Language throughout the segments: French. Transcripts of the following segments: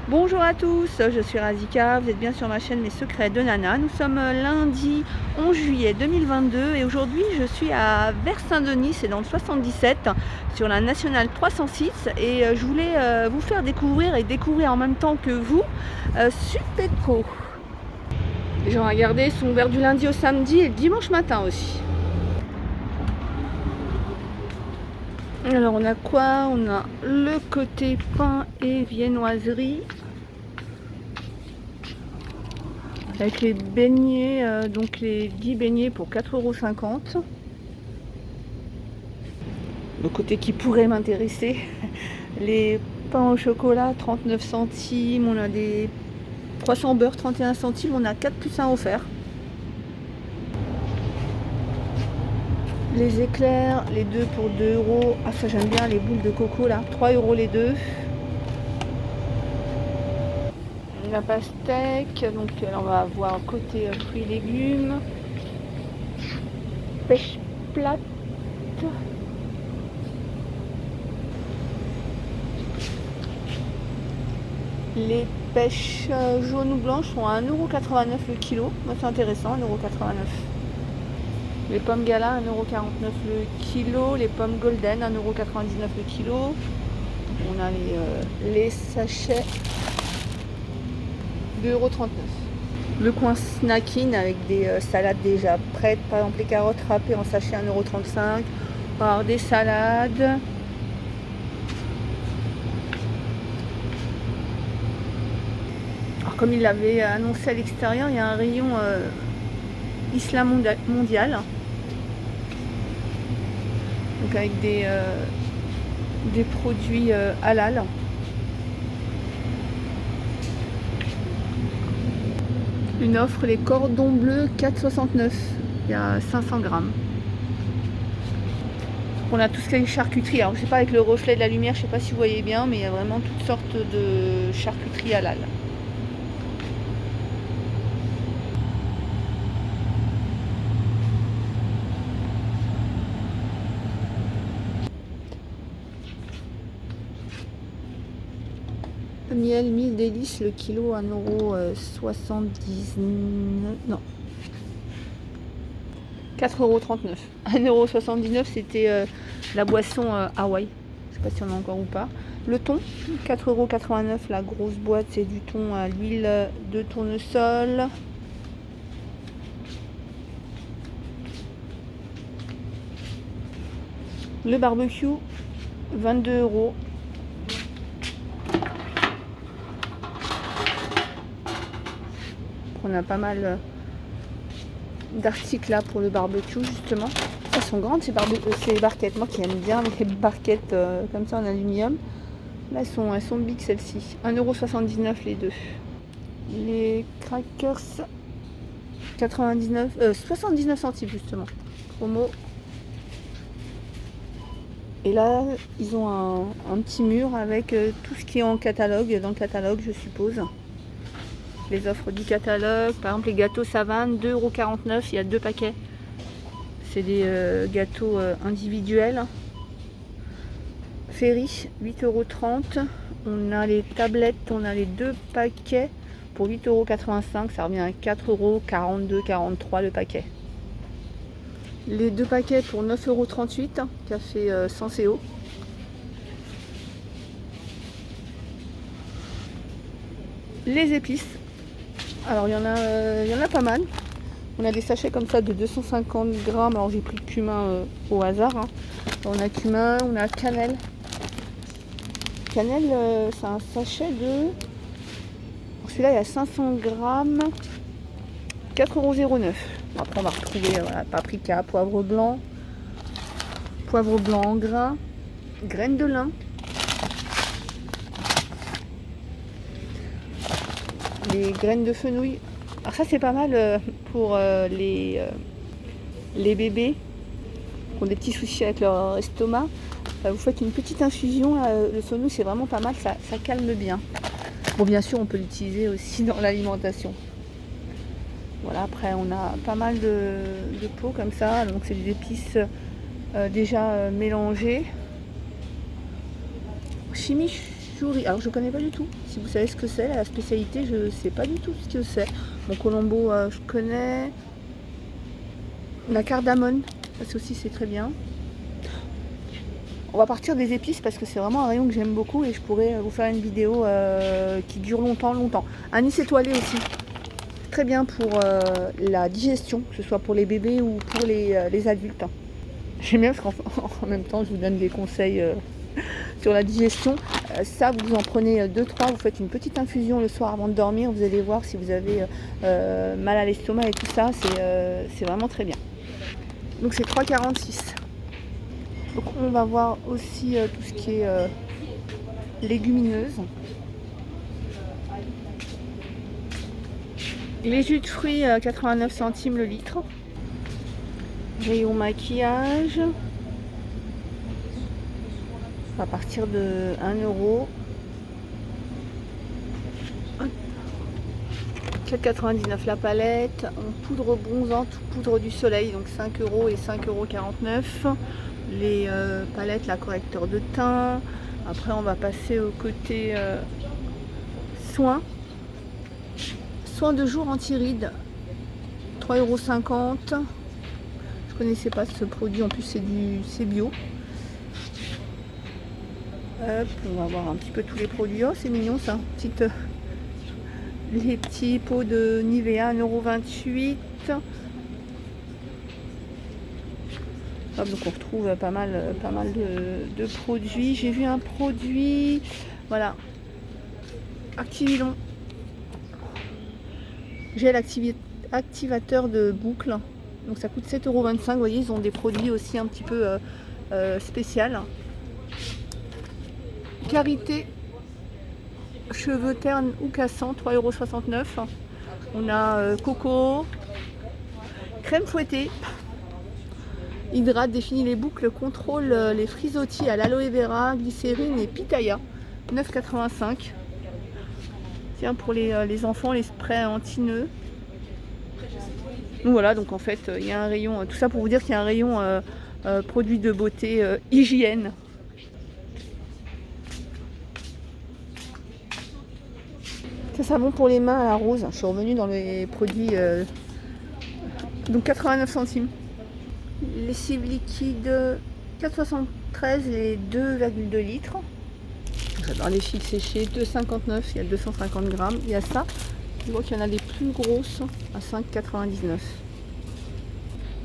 Bonjour à tous, je suis Razika, vous êtes bien sur ma chaîne Mes Secrets de Nana. Nous sommes lundi 11 juillet 2022 et aujourd'hui je suis à Vers-Saint-Denis, c'est dans le 77, sur la nationale 306 et je voulais vous faire découvrir et découvrir en même temps que vous Supetco. Les gens à garder sont ouverts du lundi au samedi et le dimanche matin aussi. Alors on a quoi? On a le côté pain et viennoiserie. Avec les beignets, donc les 10 beignets pour 4,50 €. Le côté qui pourrait m'intéresser, les pains au chocolat 39 centimes, on a des croissants beurre 31 centimes, on a 4 plus 1 offert. Les éclairs, les deux pour 2 €. Ah ça j'aime bien, les boules de coco là, 3 € les deux. La pastèque, donc là on va avoir côté fruits et légumes. Pêche plate. Les pêches jaunes ou blanches sont à 1,89 € le kilo. Moi c'est intéressant, 1,89 €. Les pommes gala 1,49 € le kilo. Les pommes golden 1,99 € le kilo. On a les sachets 2,39 €. Le coin snacking avec des salades déjà prêtes. Par exemple les carottes râpées en sachet 1,35 €. On va avoir des salades. Alors, comme il l'avait annoncé à l'extérieur, il y a un rayon Islam mondial. Donc avec des produits halal. Une offre, les cordons bleus 4,69 €. Il y a 500 grammes. On a tout ce qui est charcuterie. Alors je sais pas, avec le reflet de la lumière, je sais pas si vous voyez bien, mais il y a vraiment toutes sortes de charcuterie halal. Miel, 1000 délices, le kilo 1,79 €. Non. 4,39 €. 1,79 € c'était la boisson Hawaï. Je sais pas si on a encore ou pas. Le thon, 4,89 € la grosse boîte, c'est du thon à l'huile de tournesol. Le barbecue, 22 €. On a pas mal d'articles là pour le barbecue justement. Elles sont grandes ces barquettes. Moi qui aime bien les barquettes comme ça en aluminium. Là elles sont big celles-ci. 1,79 € les deux. Les crackers 79 centimes justement. Promo. Et là ils ont un petit mur avec tout ce qui est en catalogue, dans le catalogue je suppose. Les offres du catalogue, par exemple les gâteaux Savane, 2,49 €, il y a 2 paquets. C'est des gâteaux individuels. Ferry, 8,30 €. On a les tablettes, on a les 2 paquets pour 8,85 €. Ça revient à 4,42 €, 43 € le paquet. Les 2 paquets pour 9,38 €, café Senseo. Les épices. Alors il y en a pas mal. On a des sachets comme ça de 250 grammes. Alors j'ai pris le cumin au hasard. Hein. On a cumin, on a cannelle. Cannelle, c'est un sachet de... Celui-là il y a 500 grammes. 4,09 €. Après on va retrouver voilà, paprika, poivre blanc en grains, graines de lin. Les graines de fenouil. Alors ça c'est pas mal pour les bébés qui ont des petits soucis avec leur estomac. Vous faites une petite infusion, le fenouil c'est vraiment pas mal, ça calme bien. Bon bien sûr on peut l'utiliser aussi dans l'alimentation. Voilà, après on a pas mal de pots comme ça, donc c'est des épices déjà mélangées. Chimiche churi. Alors je connais pas du tout. Si vous savez ce que c'est, la spécialité, je sais pas du tout ce que c'est. Mon colombo, je connais. La cardamone, ça aussi c'est très bien. On va partir des épices parce que c'est vraiment un rayon que j'aime beaucoup et je pourrais vous faire une vidéo qui dure longtemps. Anis étoilé aussi. Très bien pour la digestion, que ce soit pour les bébés ou pour les adultes. J'aime bien parce qu'en même temps je vous donne des conseils sur la digestion. Ça, vous en prenez 2-3, vous faites une petite infusion le soir avant de dormir. Vous allez voir si vous avez mal à l'estomac et tout ça, c'est vraiment très bien. Donc c'est 3,46. Donc on va voir aussi tout ce qui est légumineuses. Les jus de fruits 89 centimes le litre. Rayon maquillage. À partir de 1 €. 4,99 la palette. En poudre bronzante ou poudre du soleil, donc 5 € et 5,49 €. Les palettes, la correcteur de teint. Après on va passer au côté soins de jour anti-rides, 3,50 €. Je connaissais pas ce produit, en plus c'est bio. Hop, on va voir un petit peu tous les produits. Oh c'est mignon ça, les petits pots de Nivea, 1,28 €. Hop, donc on retrouve pas mal de produits. J'ai vu un produit, voilà, Activilon, gel activateur de boucle, donc ça coûte 7,25 €. Vous voyez, ils ont des produits aussi un petit peu spéciaux. Karité cheveux ternes ou cassants, 3,69 €. On a coco, crème fouettée, hydrate, définit les boucles, contrôle les frisottis à l'aloe vera, glycérine et pitaya, 9,85 €. Tiens, pour les enfants, les sprays anti-nœuds. Donc voilà, donc en fait il y a un rayon, tout ça pour vous dire qu'il y a un rayon produits de beauté, hygiène. Ça savon pour les mains à la rose. Je suis revenue dans les produits, donc 89 centimes. Lessive liquide 4,73 les 2,2 litres. J'adore les fils séchés, 2,59, il y a 250 grammes. Il y a ça, je vois qu'il y en a des plus grosses à 5,99.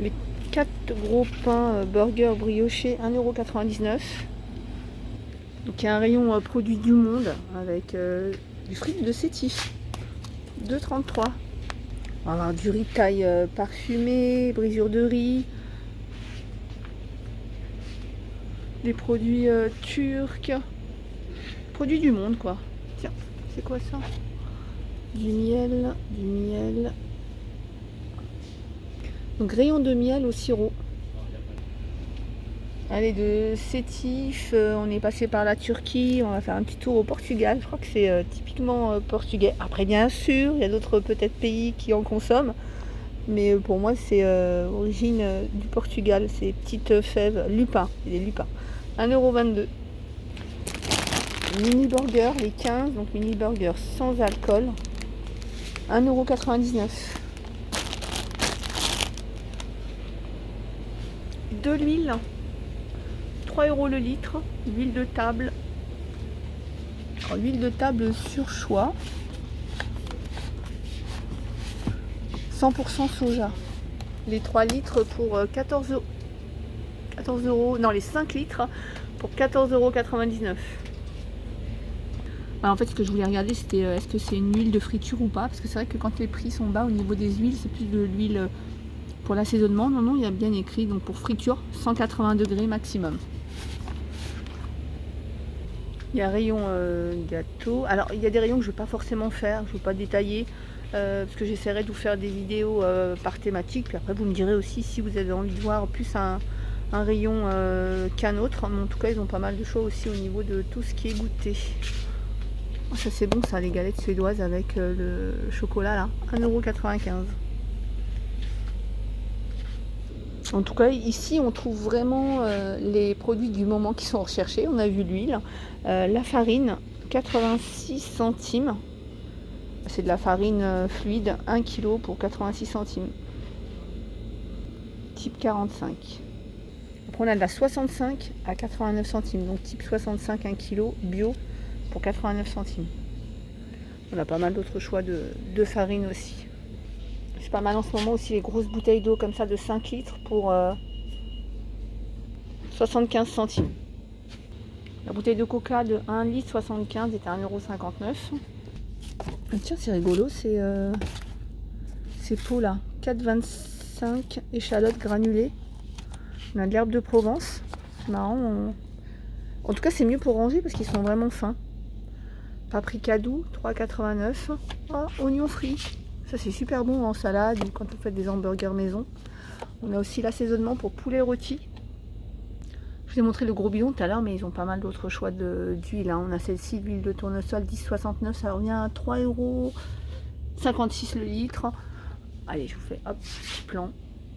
Les 4 gros pains burger briochés, 1,99 €. Donc il y a un rayon produit du monde avec du frites de sétif, 2,33 €. On va avoir du riz taille parfumé, brisure de riz. Des produits turcs. Produits du monde quoi. Tiens, c'est quoi ça? Du miel. Donc rayon de miel au sirop. Allez, de sétif, on est passé par la Turquie, on va faire un petit tour au Portugal. Je crois que c'est typiquement portugais. Après bien sûr, il y a d'autres peut-être pays qui en consomment. Mais pour moi c'est origine du Portugal, ces petites fèves, lupin, des lupins. 1,22 €. Mini burger, les 15, donc mini burger sans alcool, 1,99 €. De l'huile, 3 € le litre. Huile de table. Alors, l'huile de table sur choix. 100% soja. Les 3 litres pour 14 €. Non, les 5 litres pour 14,99 €. Alors, en fait, ce que je voulais regarder, c'était est-ce que c'est une huile de friture ou pas. Parce que c'est vrai que quand les prix sont bas au niveau des huiles, c'est plus de l'huile pour l'assaisonnement. Non, il y a bien écrit. Donc pour friture, 180 degrés maximum. Il y a un rayon gâteau. Alors, il y a des rayons que je ne vais pas forcément faire. Je ne vais pas détailler. Parce que j'essaierai de vous faire des vidéos par thématique. Puis après, vous me direz aussi si vous avez envie de voir plus un rayon qu'un autre. Mais en tout cas, ils ont pas mal de choix aussi au niveau de tout ce qui est goûté. Oh, ça c'est bon ça, les galettes suédoises avec le chocolat là, 1,95 €. En tout cas ici on trouve vraiment les produits du moment qui sont recherchés. On a vu l'huile, la farine, 86 centimes. C'est de la farine fluide, 1 kg pour 86 centimes. Type 45. Après on a de la 65 à 89 centimes. Donc type 65, 1 kg, bio pour 89 centimes. On a pas mal d'autres choix de farine aussi. C'est pas mal en ce moment aussi les grosses bouteilles d'eau comme ça de 5 litres pour 75 centimes. La bouteille de coca de 1 litre 75 est à 1,59 €. Tiens, c'est rigolo, ces pots là. 4,25 échalotes granulées. On a de l'herbe de Provence. C'est marrant. En tout cas, c'est mieux pour ranger parce qu'ils sont vraiment fins. Paprika doux, 3,89 €. Oh, oignons frits. Ça, c'est super bon en salade ou quand vous faites des hamburgers maison. On a aussi l'assaisonnement pour poulet rôti. Je vous ai montré le gros bidon tout à l'heure, mais ils ont pas mal d'autres choix d'huile. On a celle-ci, l'huile de tournesol, 10,69 €. Ça revient à 3,56 € le litre. Allez, je vous fais hop, petit plan.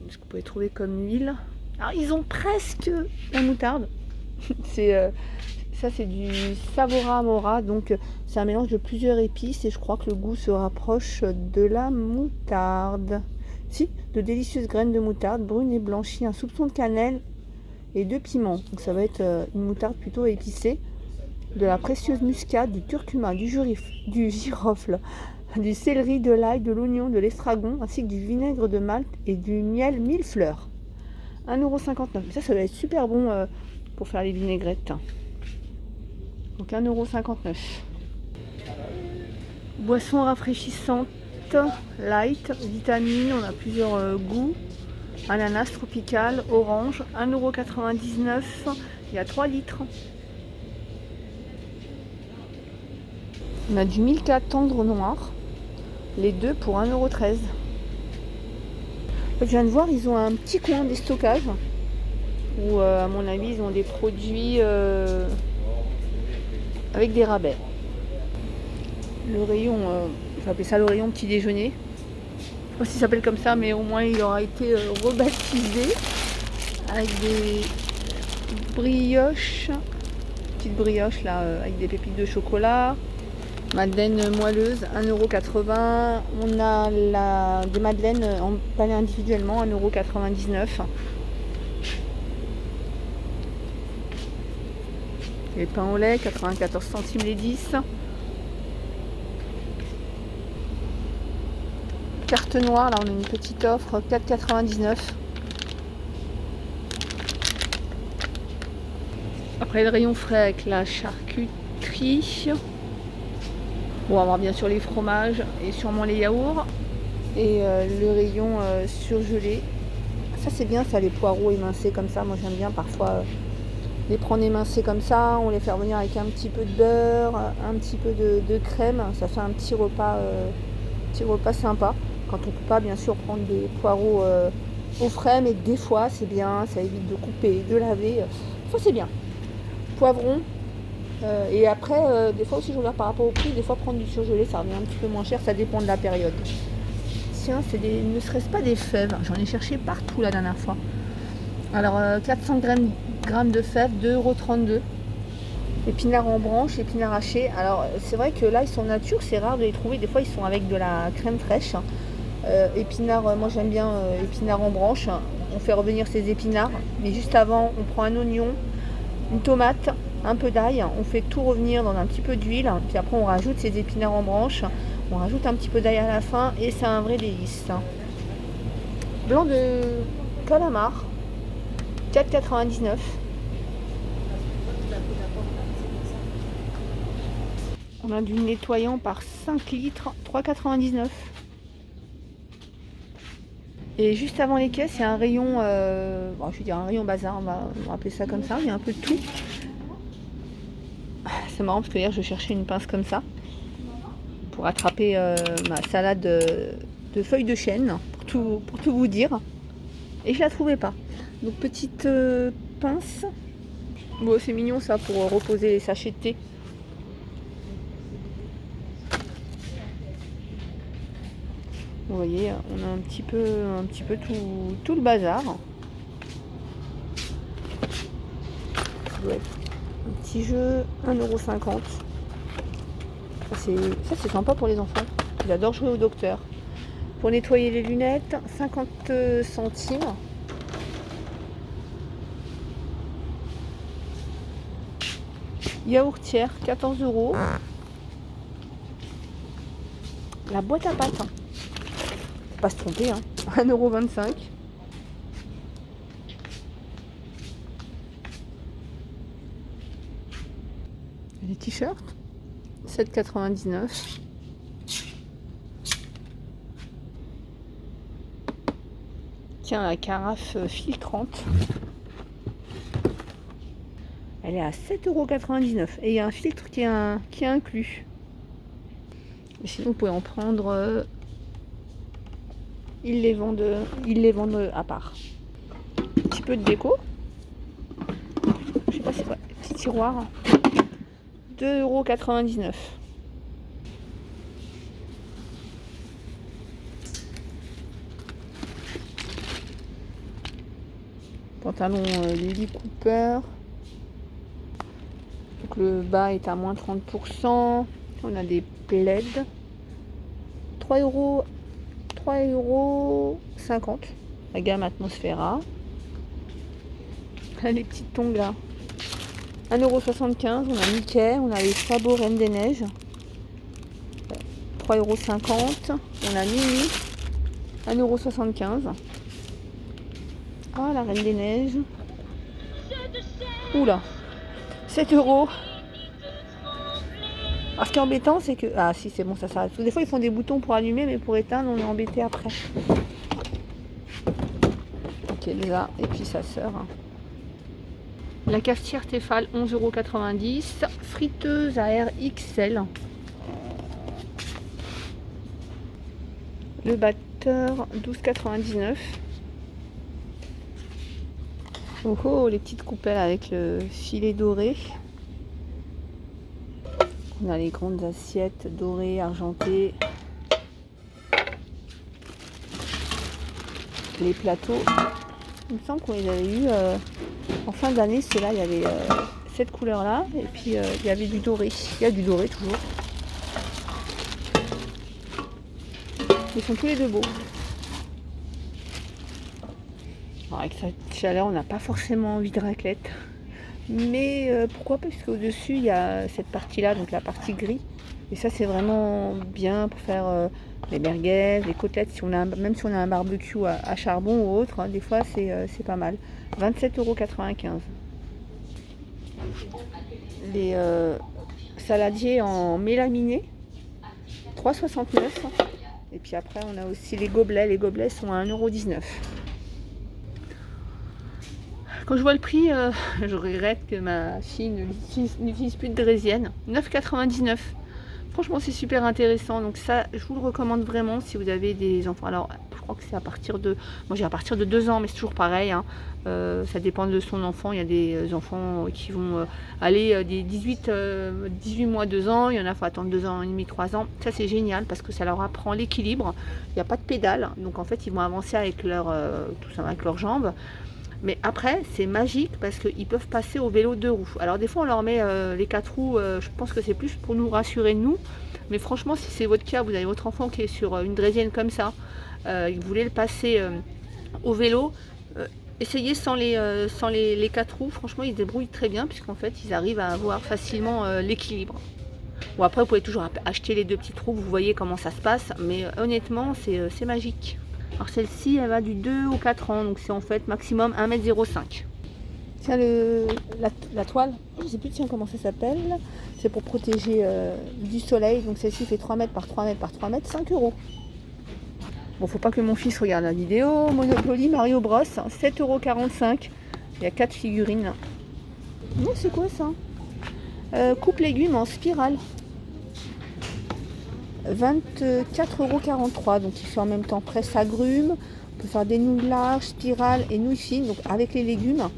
Ce que vous pouvez trouver comme huile. Alors, ils ont presque la moutarde. Ça, c'est du Savora Mora. Donc, c'est un mélange de plusieurs épices. Et je crois que le goût se rapproche de la moutarde. Si, de délicieuses graines de moutarde, brunes et blanchies, un soupçon de cannelle et 2 piments. Donc ça va être une moutarde plutôt épicée, de la précieuse muscade, du curcuma, du girofle, du céleri, de l'ail, de l'oignon, de l'estragon, ainsi que du vinaigre de Malte et du miel 1000 fleurs. 1,59 €. Ça va être super bon pour faire les vinaigrettes. Donc 1,59 €. Boisson rafraîchissante, light, vitamines, on a plusieurs goûts. Ananas tropical, orange, 1,99 €. Il y a 3 litres. On a du Milka tendre noir. Les deux pour 1,13 €. Je viens de voir, ils ont un petit coin de stockage. Où à mon avis, ils ont des produits avec des rabais. Le rayon, je vais appeler ça le rayon petit déjeuner. Je ne sais pas s'il s'appelle comme ça, mais au moins il aura été rebaptisé avec des brioches, petites brioches là avec des pépites de chocolat, madeleine moelleuse 1,80 €. On a des madeleines emballées individuellement 1,99 €. Les pains au lait 94 centimes les 10. Carte noire, là on a une petite offre, 4,99 €. Après le rayon frais avec la charcuterie. Bon, on va avoir bien sûr les fromages et sûrement les yaourts. Et le rayon surgelé. Ça c'est bien ça, les poireaux émincés comme ça. Moi j'aime bien parfois les prendre émincés comme ça. On les fait revenir avec un petit peu de beurre, un petit peu de crème. Ça fait un petit repas sympa. Quand on ne peut pas bien sûr prendre des poireaux au frais, mais des fois c'est bien, ça évite de couper, de laver. Ça c'est bien. Poivron. Et après, des fois aussi je regarde par rapport au prix, des fois prendre du surgelé ça revient un petit peu moins cher, ça dépend de la période. Tiens, ne serait-ce pas des fèves? J'en ai cherché partout la dernière fois. Alors 400 grammes de fèves, 2,32 €. Épinards en branche, épinards hachés. Alors c'est vrai que là ils sont nature, c'est rare de les trouver. Des fois ils sont avec de la crème fraîche. Épinards, moi j'aime bien épinards en branche. On fait revenir ces épinards, mais juste avant on prend un oignon, une tomate, un peu d'ail, on fait tout revenir dans un petit peu d'huile, puis après on rajoute ces épinards en branche, on rajoute un petit peu d'ail à la fin et c'est un vrai délice. Blanc de calamar, 4,99 €. On a du nettoyant par 5 litres, 3,99 €. Et juste avant les caisses, il y a un rayon, bon, je veux dire un rayon bazar, on va appeler ça comme ça, il y a un peu de tout. C'est marrant parce que hier je cherchais une pince comme ça pour attraper ma salade de feuilles de chêne, pour tout vous dire. Et je la trouvais pas. Donc petite pince. Bon, c'est mignon ça pour reposer les sachets de thé. Vous voyez, on a un petit peu tout le bazar. Ça doit être un petit jeu, 1,50 €. ça c'est sympa pour les enfants. Ils adorent jouer au docteur. Pour nettoyer les lunettes, 50 centimes. Yaourtière, 14 €. La boîte à pâtes. Faut pas se tromper, hein. 1,25 €. Les t-shirts, 7,99 €. Tiens, la carafe filtrante. Elle est à 7,99 € et il y a un filtre qui est inclus. Mais sinon, vous pouvez en prendre. Ils les vendent à part. Un petit peu de déco. Je sais pas, c'est quoi. Petit tiroir. 2,99 €. Pantalon Lily Cooper. Donc le bas est à moins 30%. On a des plaids. 3,50 €. La gamme Atmosphera. Les petites tongs là. 1,75 €. On a Mickey. On a les sabots Reine des Neiges. 3,50 €. On a Mini. 1,75 €. Ah, la Reine des Neiges. Oula. 7 €. Alors, ce qui est embêtant, c'est que... Ah si, c'est bon, ça s'arrête. Des fois, ils font des boutons pour allumer, mais pour éteindre, on est embêté après. Ok, là, et puis sa sœur. La cafetière Tefal, 11,90 €. Friteuse à air XL. Le batteur, 12,99 €. Oh oh, les petites coupelles avec le filet doré. On a les grandes assiettes dorées, argentées. Les plateaux. Il me semble qu'on les avait eu en fin d'année. Ceux-là, il y avait cette couleur-là. Et puis, il y avait du doré. Il y a du doré toujours. Ils sont tous les deux beaux. Alors, avec cette chaleur, on n'a pas forcément envie de raclette. Mais pourquoi pas, parce qu'au-dessus, il y a cette partie-là, donc la partie gris. Et ça, c'est vraiment bien pour faire les merguez, les côtelettes, même si on a un barbecue à charbon ou autre, hein, des fois, c'est pas mal. 27,95 €. Les saladiers en mélaminé, 3,69 €. Et puis après, on a aussi les gobelets. Les gobelets sont à 1,19 €. Quand je vois le prix, je regrette que ma fille n'utilise plus de draisienne. 9,99 €. Franchement, c'est super intéressant. Donc ça, je vous le recommande vraiment si vous avez des enfants. Alors, je crois que c'est à partir de... Moi, j'ai à partir de 2 ans, mais c'est toujours pareil. Hein. Ça dépend de son enfant. Il y a des enfants qui vont aller des 18 mois, 2 ans. Il y en a, il faut attendre 2 ans et demi, 3 ans. Ça, c'est génial parce que ça leur apprend l'équilibre. Il n'y a pas de pédale. Donc, en fait, ils vont avancer avec tout ça, avec leurs jambes. Mais après, c'est magique parce qu'ils peuvent passer au vélo 2 roues. Alors des fois, on leur met les 4 roues, je pense que c'est plus pour nous rassurer nous. Mais franchement, si c'est votre cas, vous avez votre enfant qui est sur une draisienne comme ça, et que vous voulez le passer au vélo, essayez sans les 4 roues. Franchement, ils se débrouillent très bien puisqu'en fait, ils arrivent à avoir facilement l'équilibre. Bon, après, vous pouvez toujours acheter les 2 petites roues, vous voyez comment ça se passe. Mais honnêtement, c'est magique. Alors celle-ci, elle va du 2 au 4 ans, donc c'est en fait maximum 1,05 m. Tiens, la toile, je ne sais plus comment ça s'appelle, c'est pour protéger du soleil, donc celle-ci fait 3 mètres par 3 mètres par 3 mètres, 5 €. Bon, faut pas que mon fils regarde la vidéo. Monopoly Mario Bros, 7,45 €. Il y a 4 figurines. Non, c'est quoi ça? Coupe légumes en spirale. 24,43 €, donc il fait en même temps presse agrumes. On peut faire des nouilles larges, spirales et nouilles fines, donc avec les légumes.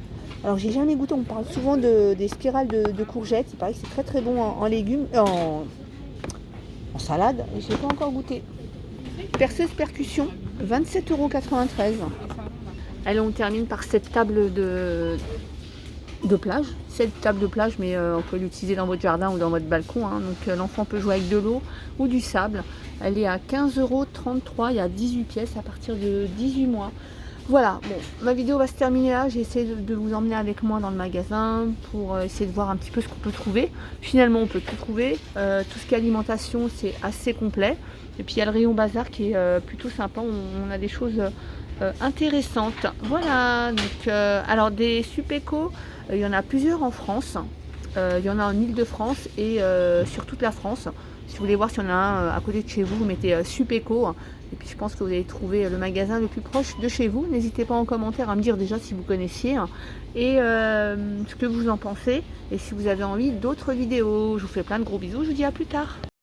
Alors j'ai jamais goûté, on parle souvent des spirales de courgettes, il paraît que c'est très très bon en légumes, en salade, et je n'ai pas encore goûté. Perceuse percussion, 27,93 €. Allez, on termine par cette table de plage. C'est une table de plage, mais on peut l'utiliser dans votre jardin ou dans votre balcon, hein. Donc l'enfant peut jouer avec de l'eau ou du sable. Elle est à 15,33 €, il y a 18 pièces à partir de 18 mois. Voilà, bon, ma vidéo va se terminer là. J'ai essayé de vous emmener avec moi dans le magasin pour essayer de voir un petit peu ce qu'on peut trouver. Finalement, on peut tout trouver. Tout ce qui est alimentation, c'est assez complet. Et puis il y a le rayon bazar qui est plutôt sympa. On a des choses intéressantes. Voilà, donc alors des Supéco, il y en a plusieurs en France. Il y en a en Île-de-France et sur toute la France. Si vous voulez voir s'il y en a un à côté de chez vous, vous mettez Supéco. Et puis je pense que vous allez trouver le magasin le plus proche de chez vous. N'hésitez pas en commentaire à me dire déjà si vous connaissiez et ce que vous en pensez. Et si vous avez envie d'autres vidéos. Je vous fais plein de gros bisous. Je vous dis à plus tard.